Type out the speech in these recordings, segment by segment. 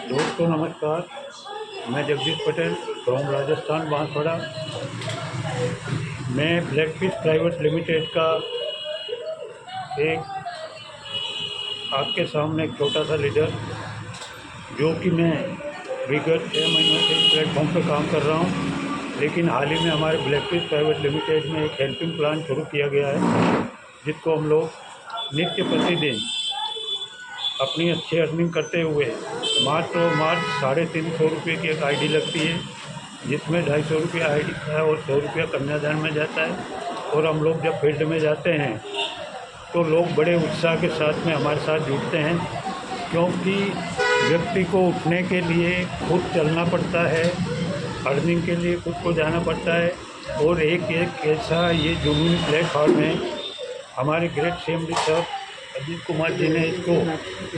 दोस्तों नमस्कार। मैं जगदीश पटेल फ्रॉम राजस्थान बांसवाड़ा। मैं ब्लैकफिश प्राइवेट लिमिटेड का एक आपके सामने एक छोटा सा लीडर, जो कि मैं विगत 6 महीनों से इस प्लेटफॉर्म पर काम कर रहा हूं। लेकिन हाल ही में हमारे ब्लैकफिश प्राइवेट लिमिटेड में एक हेल्पिंग प्लान शुरू किया गया है, जिसको हम लोग नित्य प्रतिदिन अपनी अच्छी अर्निंग करते हुए मात्र और मात्र 350 रुपये की एक आईडी लगती है, जिसमें 250 रुपया आईडी का है और 100 रुपया कन्यादान में जाता है। और हम लोग जब फील्ड में जाते हैं तो लोग बड़े उत्साह के साथ में हमारे साथ जुड़ते हैं, क्योंकि व्यक्ति को उठने के लिए खुद चलना पड़ता है, अर्निंग के लिए खुद को जाना पड़ता है। और एक एक ऐसा ये जुनूनी प्लेटफॉर्म है। हमारे ग्रेट CMD साहब अजीत कुमार जी ने इसको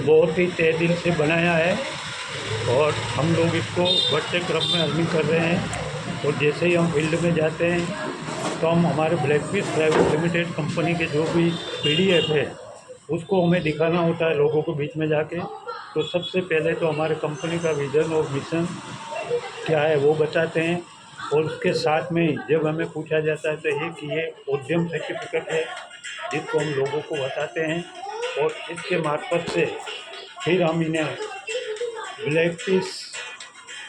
बहुत ही तहे दिल से बनाया है और हम लोग इसको बढ़ते क्रम में अर्निंग कर रहे हैं। और जैसे ही हम फील्ड में जाते हैं तो हम हमारे ब्लैकफिश प्राइवेट लिमिटेड कंपनी के जो भी PDF है उसको हमें दिखाना होता है लोगों के बीच में जाके। तो सबसे पहले तो हमारे कंपनी का विज़न और मिशन क्या है वो बताते हैं, और उसके साथ में जब हमें पूछा जाता है तो ये उद्यम सर्टिफिकेट है, जिसको हम लोगों को बताते हैं। और इसके मार्फत से फिर हम इन्हें ब्लैकफिश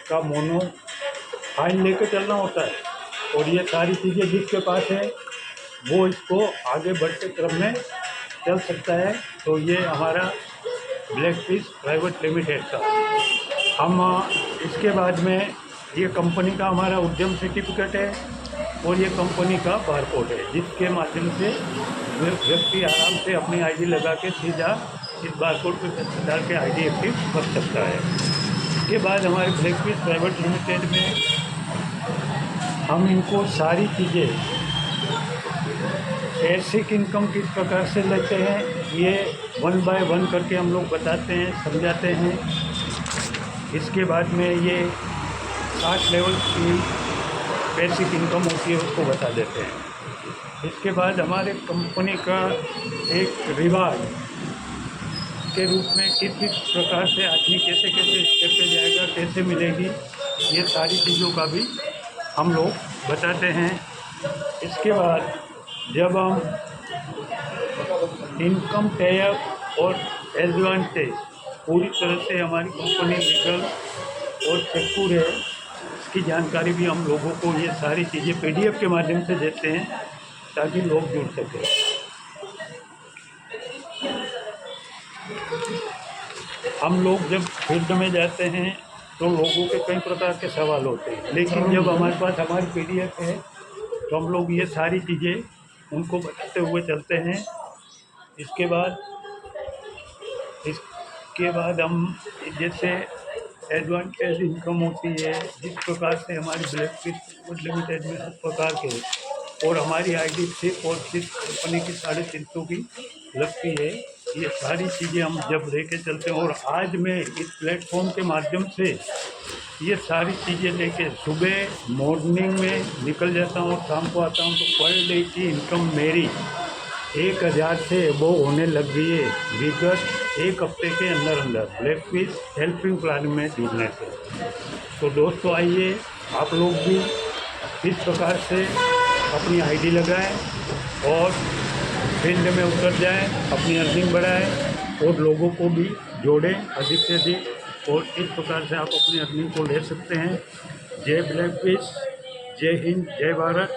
का मोनो फाइल लेकर चलना होता है। और ये सारी चीज़ें जिसके पास है वो इसको आगे बढ़ते क्रम में चल सकता है। तो ये हमारा ब्लैकफिश प्राइवेट लिमिटेड का हम इसके बाद में ये कंपनी का हमारा उद्यम सर्टिफिकेट है और ये कंपनी का बारकोड है, जिसके माध्यम से व्यक्ति आराम से अपनी आईडी लगा के सीधा इस बारकोड पे पैसे डाल के आईडी एक्टिव कर सकता है। इसके बाद हमारे ब्लैकफिश प्राइवेट लिमिटेड में हम इनको सारी चीज़ें बेसिक इनकम किस प्रकार से लेते हैं ये 1 बाय 1 करके हम लोग बताते हैं, समझाते हैं। इसके बाद में ये 60 लेवल की बेसिक इनकम होती है उसको बता देते हैं। इसके बाद हमारे कंपनी का एक रिवाज के रूप में किस किस प्रकार से आदमी कैसे कैसे स्टेप पे जाएगा, कैसे मिलेगी, ये सारी चीज़ों का भी हम लोग बताते हैं। इसके बाद जब हम इनकम टैक्स और एडवांटेज पूरी तरह से हमारी कंपनी लीगल और सिक्योर है, इसकी जानकारी भी हम लोगों को ये सारी चीज़ें PDF के माध्यम से देते हैं, ताकि लोग जुड़ सकें। हम लोग जब फील्ड में जाते हैं तो लोगों के कई प्रकार के सवाल होते हैं, लेकिन जब हमारे पास हमारी PDF है तो हम लोग ये सारी चीज़ें उनको बताते हुए चलते हैं। इसके बाद हम जैसे एडवांटेज इनकम होती है, जिस प्रकार से हमारी ब्लैकफिश लिमिटेड में हर प्रकार के, और हमारी आईडी सिर्फ और सिर्फ कंपनी की 350 की लगती है। ये सारी चीज़ें हम जब लेके चलते हैं, और आज मैं इस प्लेटफॉर्म के माध्यम से ये सारी चीज़ें लेके सुबह मॉर्निंग में निकल जाता हूँ और शाम को आता हूँ, तो पर डे की इनकम मेरी 1000 से एबोव होने लग गई है विगत 1 हफ्ते के अंदर ब्लैकफिश हेल्पिंग प्लान में जुड़ने से। तो दोस्तों आइए आप लोग भी इस प्रकार से अपनी आईडी लगाएं और फील्ड में उतर जाएं, अपनी अर्निंग बढ़ाएं और लोगों को भी जोड़ें अधिक से अधिक, और इस प्रकार से आप अपनी अर्निंग को ले सकते हैं। जय ब्लैकफिश, जय हिंद, जय भारत।